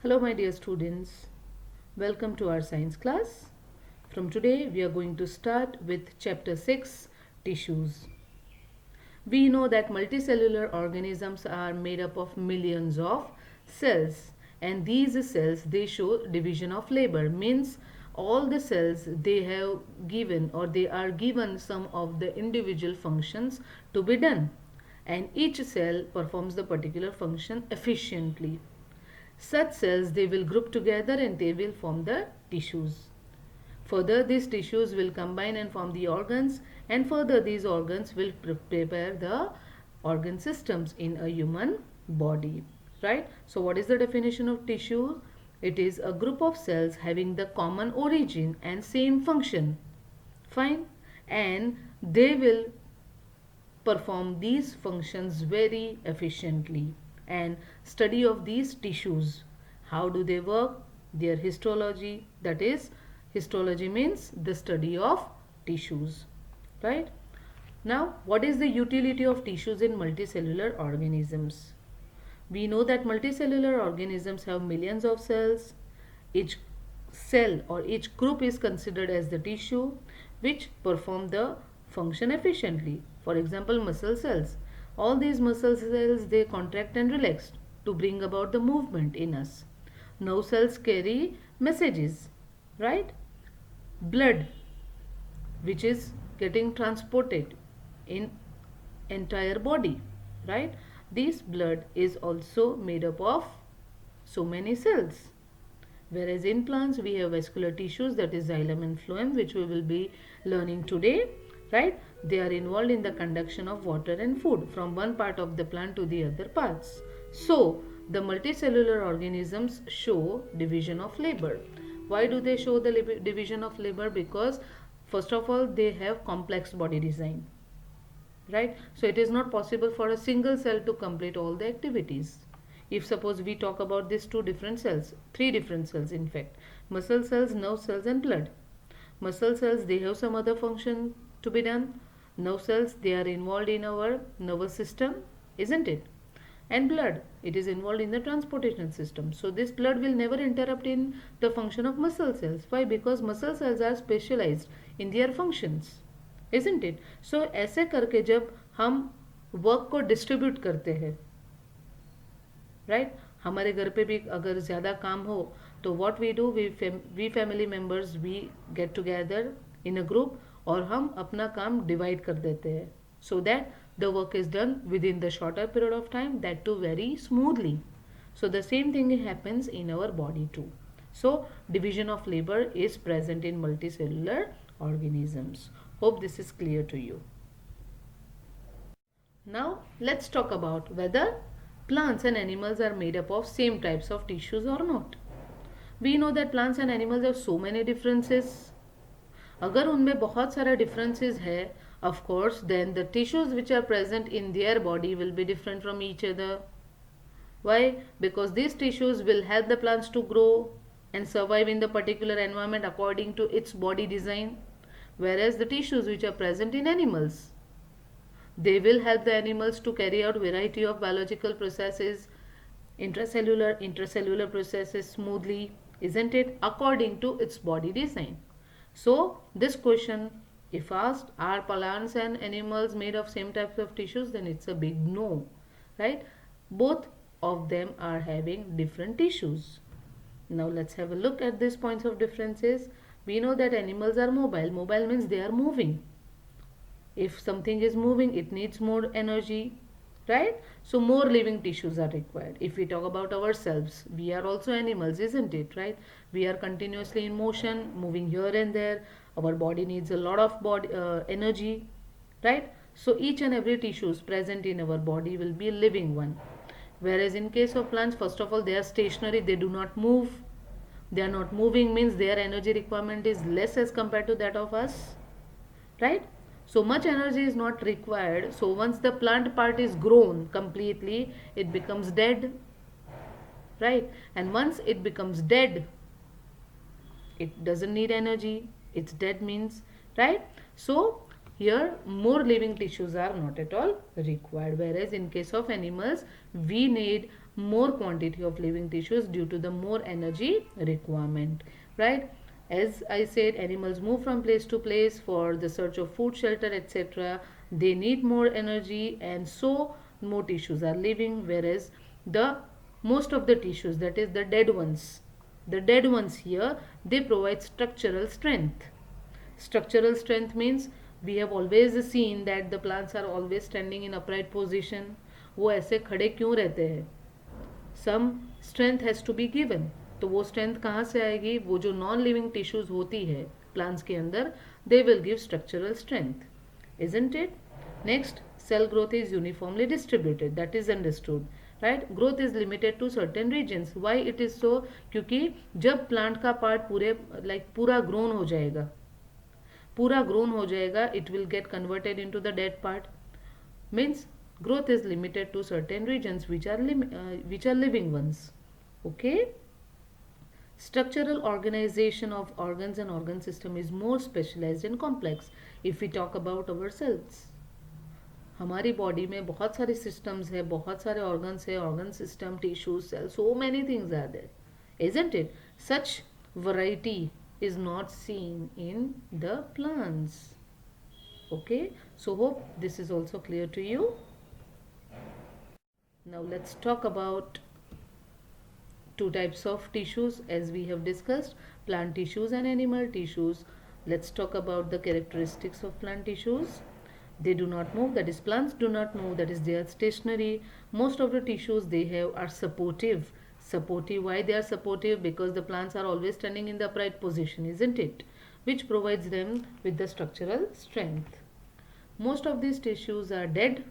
Hello my dear students, welcome to our science class. From today we are going to start with chapter 6, tissues. We know that multicellular organisms are made up of millions of cells, and these cells they show division of labor, means all the cells they have given or they are given some of the individual functions to be done, and each cell performs the particular function efficiently. Such cells they will group together and they will form the tissues. Further, these tissues will combine and form the organs, and further these organs will prepare the organ systems in a human body. Right? So what is the definition of tissue? It is a group of cells having the common origin and same function. Fine? And they will perform these functions very efficiently. And study of these tissues, how do they work, their histology, that is, histology means the study of tissues, right? Now what is the utility of tissues in multicellular organisms? We know that multicellular organisms have millions of cells. Each cell or each group is considered as the tissue which perform the function efficiently. For example, muscle cells. All these muscle cells they contract and relax to bring about the movement in us. Nerve cells carry messages, right? Blood, which is getting transported in entire body, right? This blood is also made up of so many cells. Whereas in plants we have vascular tissues, that is xylem and phloem, which we will be learning today, right? They are involved in the conduction of water and food from one part of the plant to the other parts. So the multicellular organisms show division of labor. Why do they show the division of labor? Because first of all they have complex body design, right? So it is not possible for a single cell to complete all the activities. If suppose we talk about these two different cells, three different cells in fact, muscle cells, nerve cells and blood. Muscle cells they have some other function to be done. Nerve cells they are involved in our nervous system, isn't it? And blood, it is involved in the transportation system. So this blood will never interrupt in the function of muscle cells. Why? Because muscle cells are specialized in their functions, isn't it? So ऐसे करके जब हम work को distribute करते हैं, right, हमारे घर पे भी अगर ज़्यादा काम हो तो what we do, we family members we get together in a group और हम अपना काम डिवाइड कर देते हैं so that the work is done within the shorter period of time, that too very smoothly. So the same thing happens in our body too. So division of labor is present in multicellular organisms. Hope this is clear to you. Now let's talk about whether plants and animals are made up of same types of tissues or not. We know that plants and animals have so many differences. अगर उनमें बहुत सारा differences है, of course then the tissues which are present in their body will be different from each other. Why? Because these tissues will help the plants to grow and survive in the particular environment according to its body design, whereas the tissues which are present in animals, they will help the animals to carry out variety of biological processes, intracellular processes smoothly, isn't it, according to its body design. So this question, if asked, are plants and animals made of same types of tissues, then it's a big no, right? Both of them are having different tissues. Now let's have a look at these points of differences. We know that animals are mobile. Mobile means they are moving. If something is moving, it needs more energy, right? So more living tissues are required. If we talk about ourselves, we are also animals, isn't it, right? We are continuously in motion, moving here and there. Our body needs a lot of body energy, right? So each and every tissues present in our body will be a living one. Whereas in case of plants, first of all, they are stationary, they do not move. They are not moving means their energy requirement is less as compared to that of us, right? So much energy is not required. So once the plant part is grown completely, it becomes dead, right? And once it becomes dead, it doesn't need energy, it's dead means, right? So here more living tissues are not at all required, whereas in case of animals we need more quantity of living tissues due to the more energy requirement, right? As I said, animals move from place to place for the search of food, shelter, etc. They need more energy, and so more tissues are living, whereas the most of the tissues, that is the dead ones here, they provide structural strength. Structural strength means we have always seen that the plants are always standing in upright position. वो ऐसे खड़े क्यों रहते हैं? Some strength has to be given. तो वो strength कहाँ से आएगी? वो जो नॉन लिविंग टिश्यूज होती है प्लांट्स के अंदर, they will give structural strength, isn't it? Next, cell growth is uniformly distributed, that is understood, right? Growth is limited to certain regions. Why it is so? क्योंकि जब plant का part पूरा grown हो जाएगा, it will get converted into the dead part. Means growth is limited to certain regions which are living ones. Okay. Structural organization of organs and organ system is more specialized and complex. If we talk about our cells, हमारी body में बहुत सारे systems है, बहुत सारे organs है, organ system, tissues, cell, so many things are there, isn't it? Such variety is not seen in the plants. Okay, so hope this is also clear to you. Now let's talk about two types of tissues as we have discussed, plant tissues and animal tissues. Let's talk about the characteristics of plant tissues. They do not move, that is plants do not move, that is they are stationary. Most of the tissues they have are supportive. Why they are supportive? Because the plants are always standing in the upright position, isn't it? Which provides them with the structural strength. Most of these tissues are dead,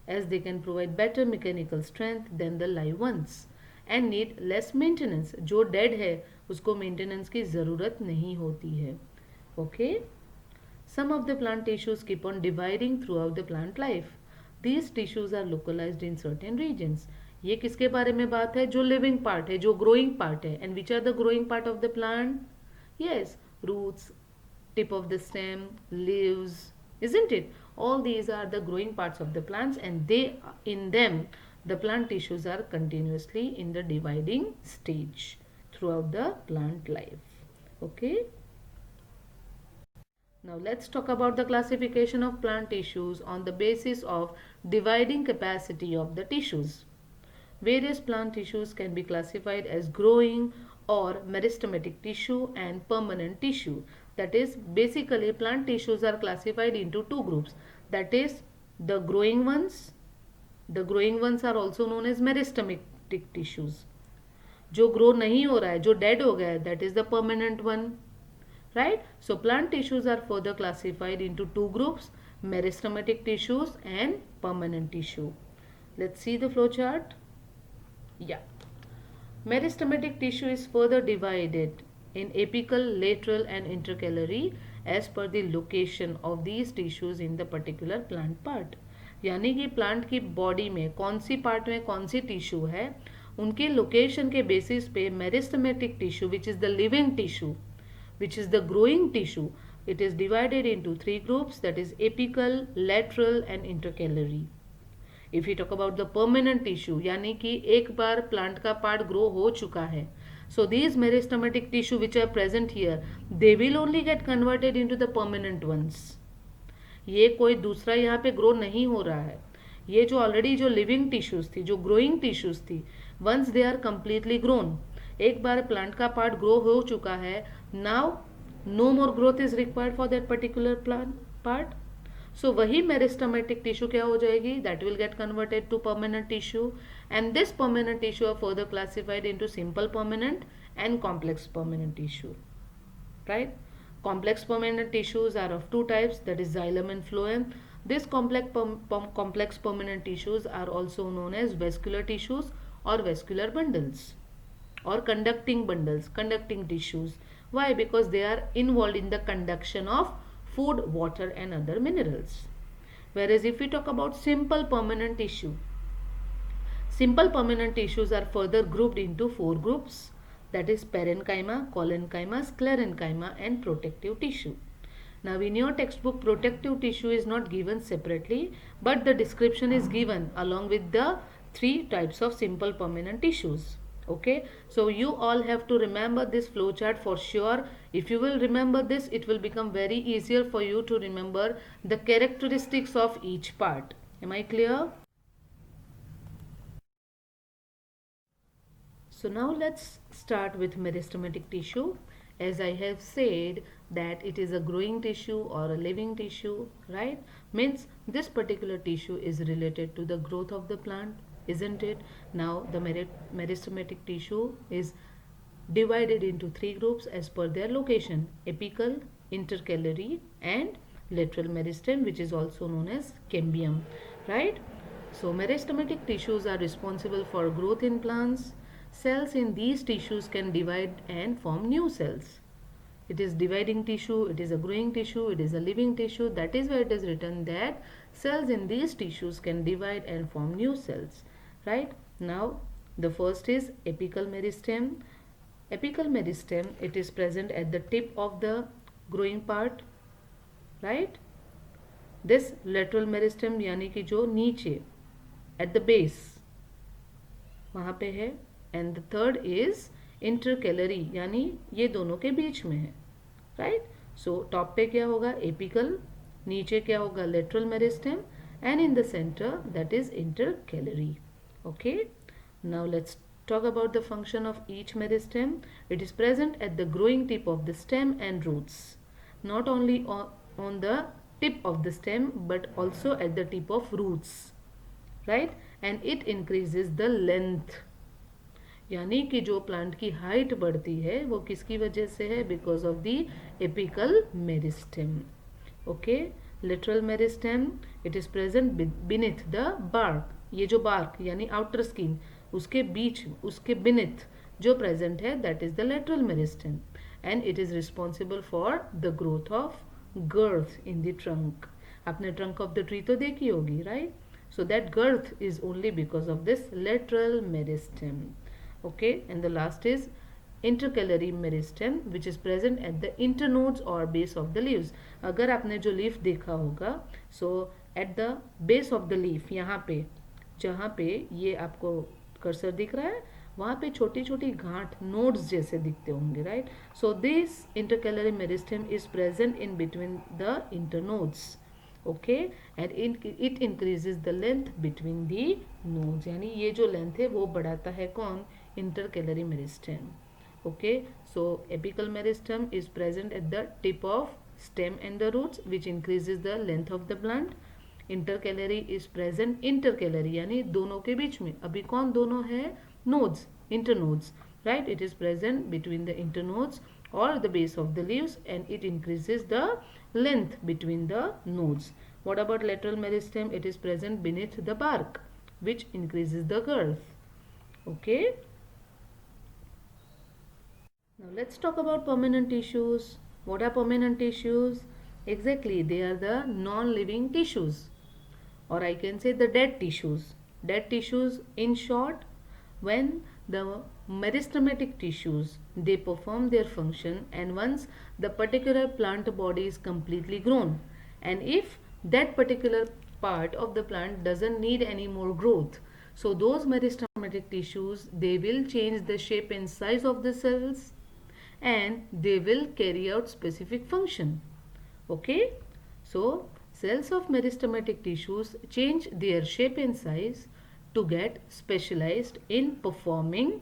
as they can provide better mechanical strength than the live ones and need less maintenance. जो dead है उसको maintenance की ज़रूरत नहीं होती है. Okay? Some of the plant tissues keep on dividing throughout the plant life. These tissues are localized in certain regions. ये किसके बारे में बात है? जो लिविंग पार्ट है, जो ग्रोइंग पार्ट है. And which are the growing part of the plant? Yes, roots, tip of the stem, leaves, isn't it? All these are the growing parts of the plants, and in them the plant tissues are continuously in the dividing stage throughout the plant life. Okay, now let's talk about the classification of plant tissues on the basis of dividing capacity of the tissues. Various plant tissues can be classified as growing or meristematic tissue and permanent tissue. That is, basically plant tissues are classified into two groups. That is, the growing ones. The growing ones are also known as meristematic tissues. जो grow नहीं हो रहा है, जो dead हो गया है, that is the permanent one. Right? So plant tissues are further classified into two groups, meristematic tissues and permanent tissue. Let's see the flow chart. Yeah. Meristematic tissue is further divided in apical, lateral and intercalary as per the location of these tissues in the particular plant part. यानी कि plant की body में कौन C part में कौन सी tissue है, उनके location के बेसिस पे meristematic tissue, which is the living tissue, which is the growing tissue, it is divided into three groups, that is apical, lateral and intercalary. If we talk about the permanent tissue, यानी कि एक बार plant का part grow हो चुका है, so these meristematic tissue which are present here, they will only get converted into the permanent ones. ये कोई दूसरा यहाँ पे ग्रो नहीं हो रहा है. ये जो ऑलरेडी जो लिविंग टिश्यूज थी, जो ग्रोइंग टिश्यूज थी, once they are completely grown, एक बार प्लांट का पार्ट ग्रो हो चुका है, now no more growth is required for that particular plant part. So वही मेरिस्टेमेटिक टिश्यू क्या हो जाएगी? That will get converted to permanent tissue, and this permanent tissue are further classified into simple permanent and complex permanent tissue. Right? Complex permanent tissues are of two types, that is xylem and phloem. These complex permanent tissues are also known as vascular tissues or vascular bundles or conducting bundles, conducting tissues. Why? Because they are involved in the conduction of food, water and other minerals. Whereas if we talk about simple permanent tissue, simple permanent tissues are further grouped into four groups, that is parenchyma, collenchyma, sclerenchyma and protective tissue. Now in your textbook, protective tissue is not given separately, but the description is given along with the three types of simple permanent tissues. Okay, so you all have to remember this flowchart for sure. If you will remember this, it will become very easier for you to remember the characteristics of each part. Am I clear? So now let's start with meristematic tissue. As I have said that it is a growing tissue or a living tissue, right? Means this particular tissue is related to the growth of the plant, isn't it? Now the meristematic tissue is divided into three groups as per their location: apical, intercalary and lateral meristem, which is also known as cambium, right? So meristematic tissues are responsible for growth in plants. Cells in these tissues can divide and form new cells. It is dividing tissue, it is a growing tissue, it is a living tissue. That is why it is written that cells in these tissues can divide and form new cells, right? Now the first is apical meristem. Apical meristem, it is present at the tip of the growing part, right? This lateral meristem यानी कि जो नीचे at the base वहाँ पे है, and the third is intercalary यानी ये दोनों के बीच में है, राइट? सो टॉप पे क्या होगा? एपिकल, नीचे क्या होगा? Lateral meristem, and in the centre that is intercalary. Okay, now let's talk about the function of each meristem. It is present at the growing tip of the stem and roots, not only on the tip of the stem but also at the tip of roots, right? And it increases the length. यानी कि जो plant की height बढ़ती है वो किसकी वजह से है? Because of the apical meristem. Okay, lateral meristem, it is present beneath the bark. ये जो बार्क यानी आउटर स्किन, उसके बीच, उसके बीनेथ जो प्रेजेंट है, that is the lateral meristem, and it is responsible for the growth of girth in the trunk. आपने trunk of the tree तो देखी होगी, right? So that girth is only because of this lateral meristem. Okay, and the last is intercalary meristem, which is present at the internodes or base of the leaves. अगर आपने जो leaf देखा होगा, so at the base of the leaf, यहाँ पे जहाँ पे ये आपको कर्सर दिख रहा है, वहाँ पे छोटी छोटी गांठ नोड्स जैसे दिखते होंगे, right? So this intercalary meristem is present in between the internodes. Okay, and it increases the length between the nodes, यानी ये जो लेंथ है वो बढ़ाता है कौन? Intercalary meristem. Okay, so apical meristem is present at the tip of stem and the roots which increases the length of the plant. Intercalary is present, intercalary यानी दोनों के बीच में. अभी कौन दोनों है? Nodes, internodes, right? It is present between the internodes or the base of the leaves, and it increases the length between the nodes. What about lateral meristem? It is present beneath the bark, which increases the girth. Okay, now let's talk about permanent tissues. What are permanent tissues? Exactly, they are the non-living tissues, or I can say the dead tissues. Dead tissues, in short, when the meristematic tissues, they perform their function, and once the particular plant body is completely grown, and if that particular part of the plant doesn't need any more growth, so those meristematic tissues, they will change the shape and size of the cells, and they will carry out specific function. Okay, so cells of meristematic tissues change their shape and size to get specialized in performing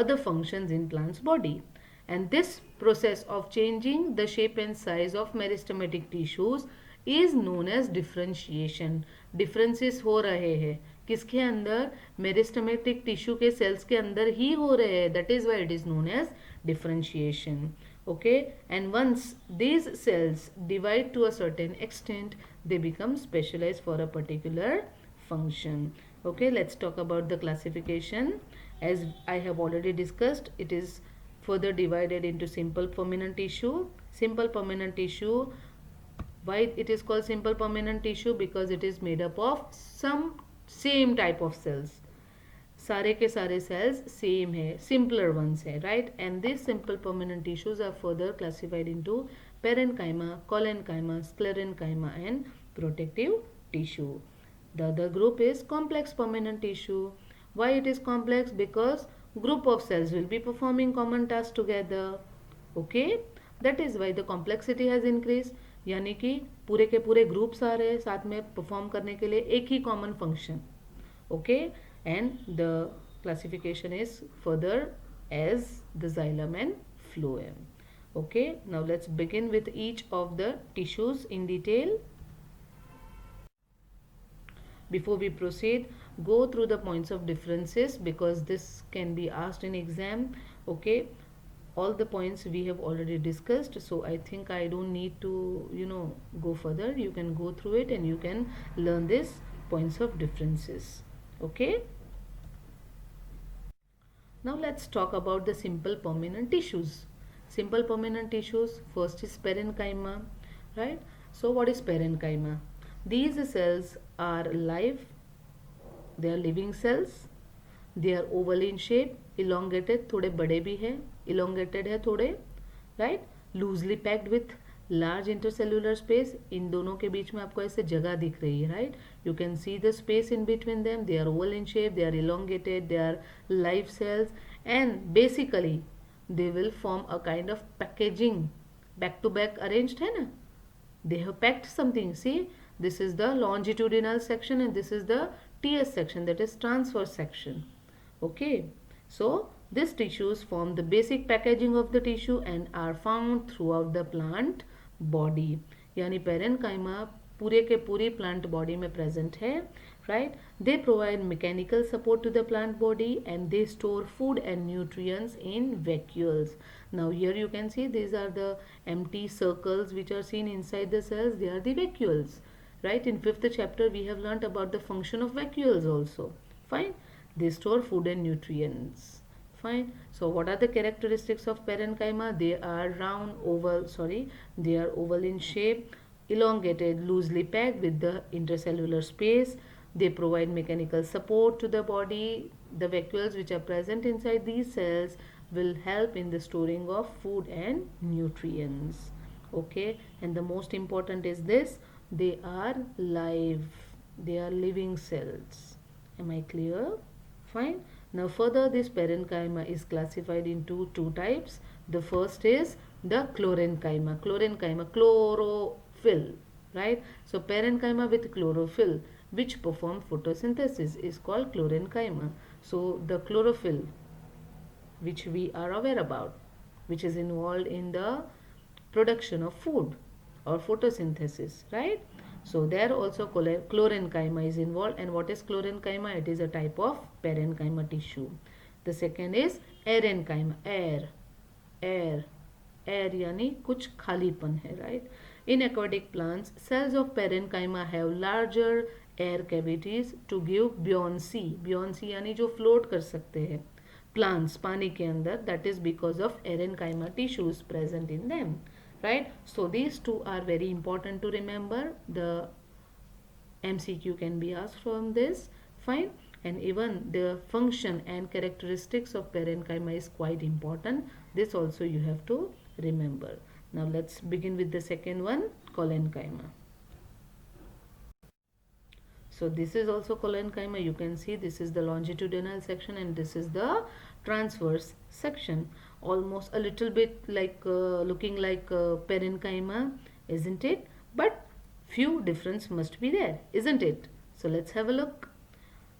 other functions in plant's body, and this process of changing the shape and size of meristematic tissues is known as differentiation. Differences हो रहे हैं किसके अंदर? Meristematic tissue के sales के अंदर ही हो रहे हैं. That is why it is known as differentiation. Okay, and once these cells divide to a certain extent, they become specialized for a particular function. Okay, let's talk about the classification. As I have already discussed, it is further divided into simple permanent tissue. Simple permanent tissue, why it is called simple permanent tissue? Because it is made up of some same type of cells. सारे के सारे cells same है, simpler ones है, right? And these simple permanent tissues are further classified into parenchyma, collenchyma, sclerenchyma and protective tissue. The other group is complex permanent tissue. Why it is complex? Because group of cells will be performing common tasks together. Okay, that is why the complexity has increased. यानी कि पूरे के पूरे groups आ रहे हैं साथ में perform करने के लिए एक ही common function. Okay, and the classification is further as the xylem and phloem. Okay, now let's begin with each of the tissues in detail. Before we proceed, go through the points of differences because this can be asked in exam. Okay, all the points we have already discussed, so I think I don't need to go further. You can go through it and you can learn these points of differences. Okay, now let's talk about the simple permanent tissues. Simple permanent tissues, first is parenchyma, right? So what is parenchyma? These cells are live, they are living cells, they are oval in shape, elongated, थोड़े बड़े भी हैं, elongated है थोड़े, right? Loosely packed with large intercellular space. इन दोनों के बीच में आपको ऐसे जगह दिख रही है, right? You can see the space in between them. They are oval in shape, they are elongated, they are live cells, and basically they will form a kind of packaging, back to back arranged है ना? They have packed something. See, this is the longitudinal section and this is the TS section, that is transverse section. Okay, so these tissues form the basic packaging of the tissue and are found throughout the plant body. यानी parenchyma पूरे के पूरी plant body में present है, right? They provide mechanical support to the plant body and they store food and nutrients in vacuoles. Now here you can see these are the empty circles which are seen inside the cells. They are the vacuoles, right? In 5th chapter we have learnt about the function of vacuoles also. Fine, they store food and nutrients. Fine. So what are the characteristics of parenchyma? They are they are oval in shape, elongated, loosely packed with the intercellular space. They provide mechanical support to the body. The vacuoles which are present inside these cells will help in the storing of food and nutrients. Okay, and the most important is this: they are live, they are living cells. Am I clear? Fine. Now further, this parenchyma is classified into two types. The first is the chlorenchyma. Chlorophyll, right? So parenchyma with chlorophyll which perform photosynthesis is called chlorenchyma. So the chlorophyll which we are aware about, which is involved in the production of food or photosynthesis, right? So there also chlorenchyma is involved. And what is chlorenchyma? It is a type of parenchyma tissue. The second is aerenchyma. Air यानी कुछ खालीपन है, right? In aquatic plants, cells of parenchyma have larger air cavities to give buoyancy. Buoyancy यानी जो float कर सकते हैं plants पानी के अंदर. That is because of aerenchyma tissues present in them. Right, so these two are very important to remember. The MCQ can be asked from this. Fine, and even the function and characteristics of parenchyma is quite important. This also you have to remember. Now let's begin with the second one, collenchyma. So this is also collenchyma. You can see this is the longitudinal section and this is the transverse section. Almost a little bit like looking like parenchyma, isn't it? But few difference must be there, isn't it? So let's have a look.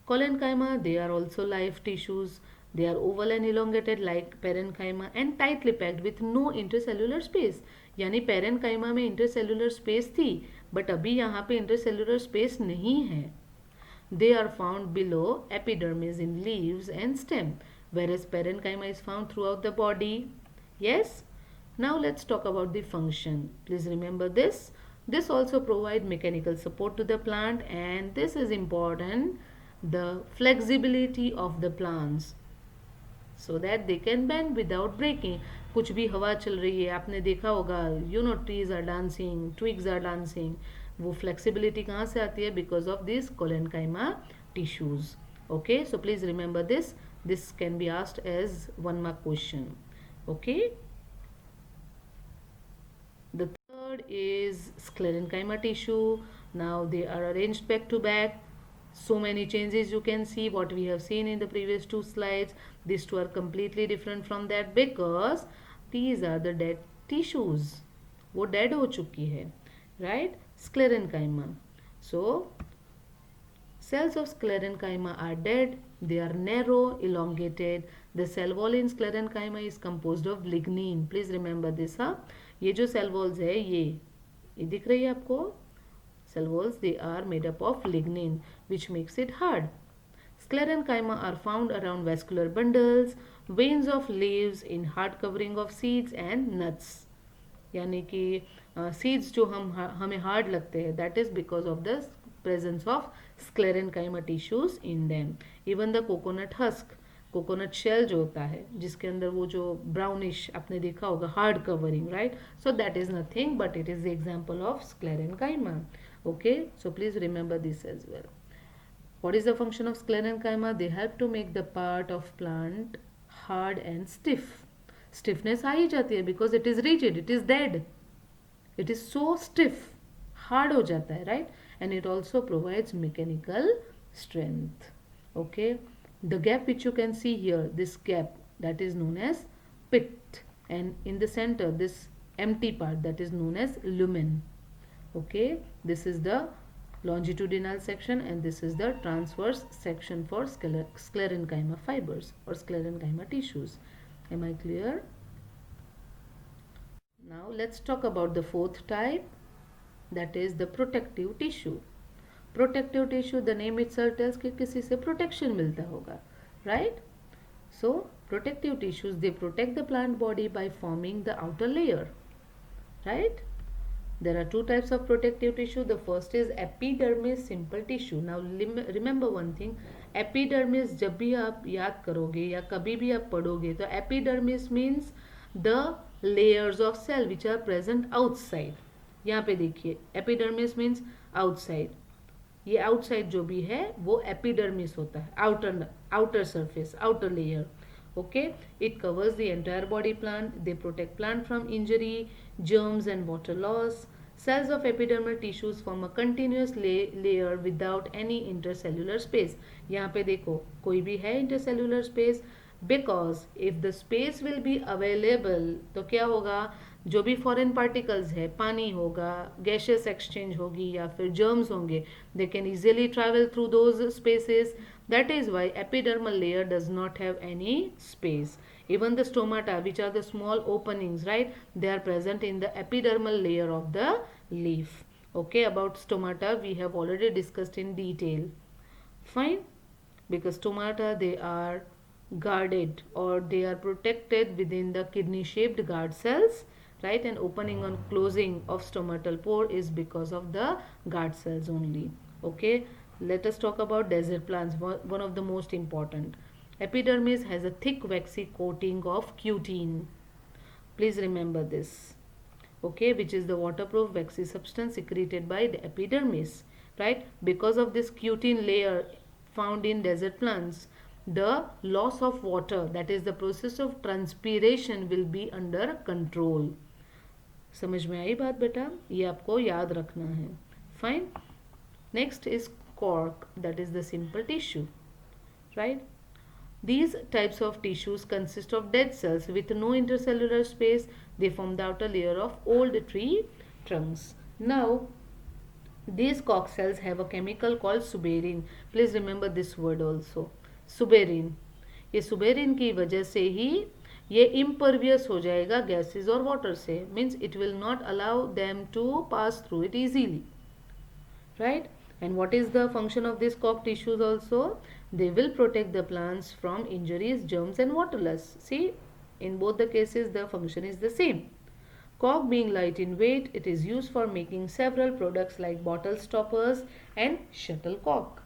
Collenchyma, they are also live tissues. They are oval and elongated like parenchyma and tightly packed with no intercellular space. यानी parenchyma में intercellular space थी, but अभी यहाँ पे intercellular space नहीं है. They are found below epidermis in leaves and stem, whereas parenchyma is found throughout the body. Yes? Now let's talk about the function. Please remember this. This also provides mechanical support to the plant, and this is important, the flexibility of the plants, so that they can bend without breaking. कुछ भी हवा चल रही है आपने देखा होगा, trees are dancing, twigs are dancing. वो flexibility कहाँ से आती है? Because of these collenchyma tissues. Okay, so please remember this. This can be asked as 1 mark question. Okay. The third is sclerenchyma tissue. Now they are arranged back to back. So many changes you can see what we have seen in the previous two slides. These two are completely different from that because these are the dead tissues. वो dead हो चुकी है, right? Sclerenchyma. So cells of sclerenchyma are dead. They are narrow, elongated. The cell wall in sclerenchyma is composed of lignin. Please remember this, हाँ. ये जो cell walls है ये दिख रही है आपको? Cell walls, they are made up of lignin, which makes it hard. Sclerenchyma are found around vascular bundles, veins of leaves, in hard covering of seeds and nuts. यानी कि सीड्स जो हमें हार्ड लगते हैं, that is because of the presence of sclerenchyma tissues in them. Even the coconut husk, coconut shell जो होता है जिसके अंदर वो जो ब्राउनिश आपने देखा होगा hard covering, right? So that is nothing but it is the example of sclerenchyma. Okay, so please remember this as well. What is the function of sclerenchyma? They help to make the part of plant hard and stiff. Stiffness आ ही जाती है because it is rigid, it is dead. It is so stiff, hard हो जाता है, right? And it also provides mechanical strength. Okay, the gap which you can see here, this gap, that is known as pit, and in the center this empty part, that is known as lumen. Okay, this is the longitudinal section and this is the transverse section for sclerenchyma fibers or sclerenchyma tissues. Am I clear? Now let's talk about the fourth type, that is the protective tissue. Protective tissue, the name itself tells कि किसी से protection मिलता होगा, right? So protective tissues, they protect the plant body by forming the outer layer, right? There are two types of protective tissue. The first is epidermis simple tissue. Now remember one thing, epidermis जब भी आप याद करोगे या कभी भी आप पढ़ोगे तो epidermis means the layers of cell which are present outside. यहाँ पे देखिए epidermis means outside. ये outside जो भी है वो epidermis होता है, outer surface, outer layer. Okay, it covers the entire body plant. They protect plant from injury, germs and water loss. Cells of epidermal tissues form a continuous layer without any intercellular space. यहाँ पे देखो कोई भी है intercellular space, because if the space will be available तो क्या होगा, जो भी फॉरेन पार्टिकल्स है, पानी होगा, गैशियस एक्सचेंज होगी या फिर जर्म्स होंगे, they can easily travel through those spaces. That is why epidermal layer does not have any space. Even the stomata, which are the small openings, right? They are present in the epidermal layer of the leaf. Okay, about stomata we have already discussed in detail. Fine? Because stomata, they are guarded or they are protected within the kidney shaped guard cells, right? And opening and closing of stomatal pore is because of the guard cells only. Okay, let us talk about desert plants, one of the most important. Epidermis has a thick waxy coating of cutin. Please remember this. Okay, which is the waterproof waxy substance secreted by the epidermis, right? Because of this cutin layer found in desert plants, the loss of water, that is the process of transpiration, will be under control. समझ में आई बात बेटा? ये आपको याद रखना है. Fine. Next is cork, that is the simple tissue, right? These types of tissues consist of dead cells with no intercellular space. They form the outer layer of old tree trunks. Now these cork cells have a chemical called suberin. Please remember this word also, suberin. ये suberin की वजह से ही ये impervious हो जाएगा gases और water से, means it will not allow them to pass through it easily, right? And what is the function of these cork tissues also? They will protect the plants from injuries, germs and water loss. See, in both the cases the function is the same. Cork being light in weight, it is used for making several products like bottle stoppers and shuttlecock.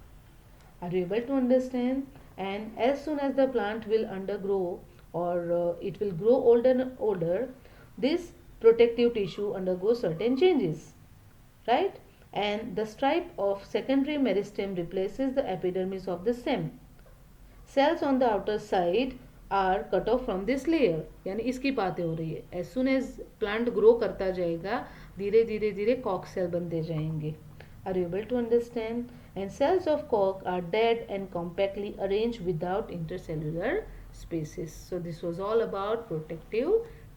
Are you able to understand? And as soon as the plant will undergo or it will grow older and older, this protective tissue undergoes certain changes, right? And the stripe of secondary meristem replaces the epidermis of the stem. Cells on the outer side are cut off from this layer. यानी इसकी बातें हो रही है. As soon as plant grow करता जाएगा, धीरे धीरे धीरे cork cell बनते जाएंगे. Are you able to understand? And cells of cork are dead and compactly arranged without intercellular spaces. So this was all about protective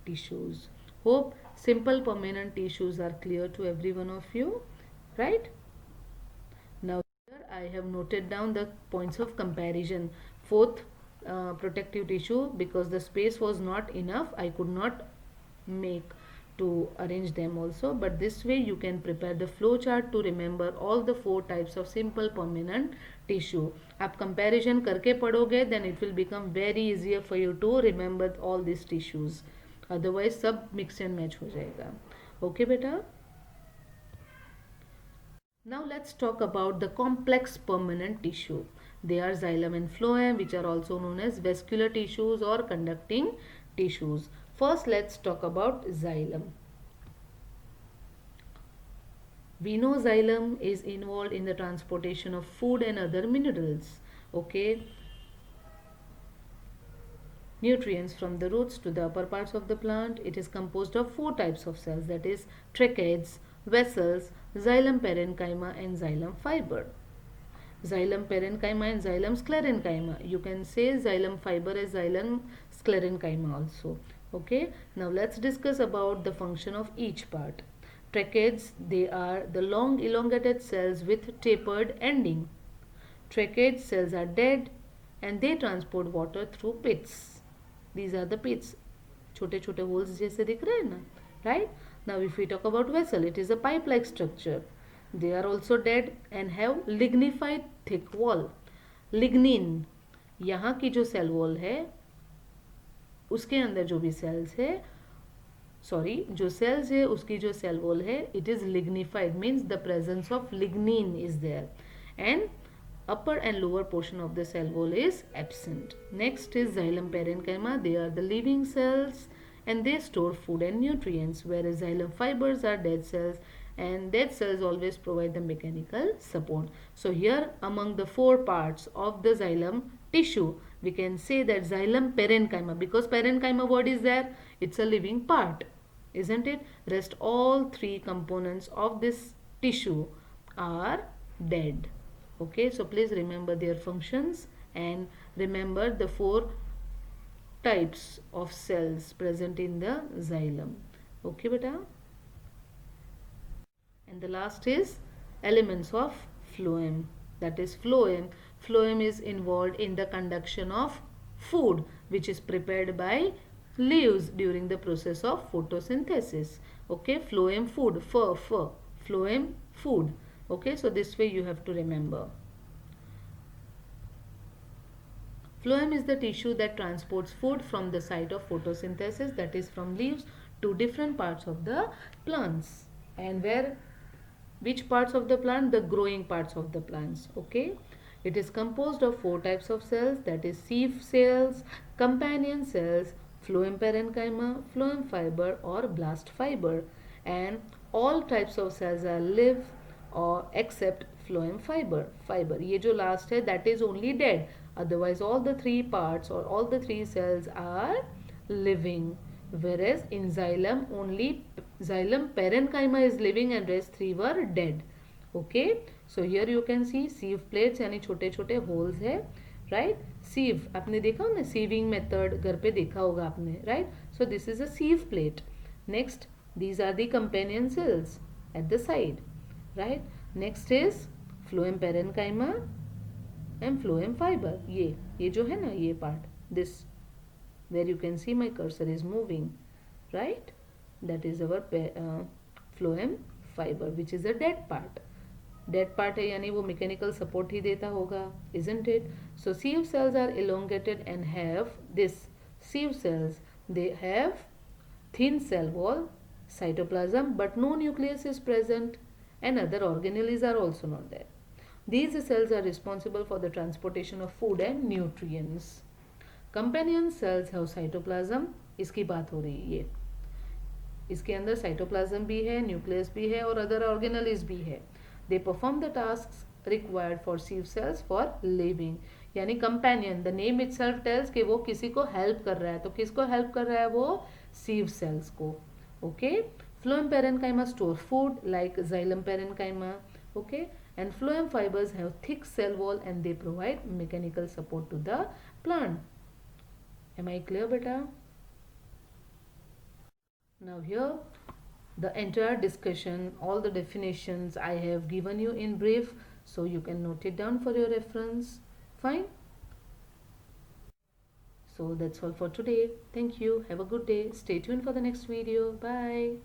tissues. Hope simple permanent tissues are clear to every one of you, right? Now here I have noted down the points of comparison. Fourth, protective tissue, because the space was not enough, I could not make to arrange them also, but this way you can prepare the flow chart to remember all the four types of simple permanent tissue. आप comparison करके पढ़ोगे then it will become very easier for you to remember all these tissues, otherwise सब mix and match हो जाएगा. Okay बेटा. Now let's talk about the complex permanent tissue. They are xylem and phloem, which are also known as vascular tissues or conducting tissues. First, let's talk about xylem. We know xylem is involved in the transportation of food and other minerals. Okay, nutrients from the roots to the upper parts of the plant. It is composed of four types of cells, that is tracheids, vessels, xylem parenchyma and xylem fiber. Xylem parenchyma and xylem sclerenchyma. You can say xylem fiber as xylem sclerenchyma also. Okay, now let's discuss about the function of each part. Tracheids, they are the long elongated cells with tapered ending. Tracheids cells are dead and they transport water through pits. These are the pits. छोटे छोटे holes जैसे दिख रहे हैं ना, right? Now if we talk about vessel, it is a pipe-like structure. They are also dead and have lignified thick wall. Lignin, यहाँ की जो cell wall है उसके अंदर जो भी cells है, सॉरी जो cells है उसकी जो cell wall है, it is lignified, means the presence of lignin is there, and upper and lower portion of the cell wall is absent. Next is xylem parenchyma. They are the living cells and they store food and nutrients, whereas xylem fibers are dead cells, and dead cells always provide the mechanical support. So here among the four parts of the xylem tissue, we can say that xylem parenchyma, because parenchyma word is there, it's a living part, isn't it? Rest all three components of this tissue are dead. Okay, so please remember their functions and remember the four types of cells present in the xylem. Okay beta. And the last is elements of phloem, that is phloem. Phloem is involved in the conduction of food which is prepared by leaves during the process of photosynthesis. Okay, phloem food, phloem food. Okay, so this way you have to remember. Phloem is the tissue that transports food from the site of photosynthesis, that is from leaves, to different parts of the plants. And where, which parts of the plant? The growing parts of the plants. Okay, it is composed of four types of cells, that is sieve cells, companion cells, phloem parenchyma, phloem fiber or blast fiber, and all types of cells are live or except phloem fiber. ये जो last है, that is only dead, otherwise all the three parts or all the three cells are living, whereas in xylem only xylem parenchyma is living and rest three were dead. Okay, so here you can see sieve plates यानी छोटे छोटे holes है, right? sieve आपने देखा हो ना, sieving method घर पे देखा होगा आपने, right? So this is a sieve plate. Next, these are the companion cells at the side, right? Next is phloem parenchyma and phloem fiber. ये जो है ना, ये part, this where you can see my cursor is moving, right? That is our phloem fiber, which is a dead part. Dead part है यानी वो mechanical support ही देता होगा, isn't it? So sieve cells are elongated and have this sieve cells. They have thin cell wall, cytoplasm, but no nucleus is present, and other organelles are also not there. These cells are responsible for the transportation of food and nutrients. Companion cells have cytoplasm. इसकी बात हो रही है, ये इसके अंदर cytoplasm भी है, nucleus भी है और other organelles भी है. They perform the tasks required for sieve cells for living. यानी companion, the name itself tells कि वो किसी को help कर रहा है, तो किसको help कर रहा है? वो sieve cells को. Okay, phloem parenchyma store food like xylem parenchyma. Okay, and phloem fibers have thick cell wall and they provide mechanical support to the plant. Am I clear, beta? Now here the entire discussion, all the definitions I have given you in brief, so you can note it down for your reference. Fine. So that's all for today. Thank you. Have a good day. Stay tuned for the next video. Bye.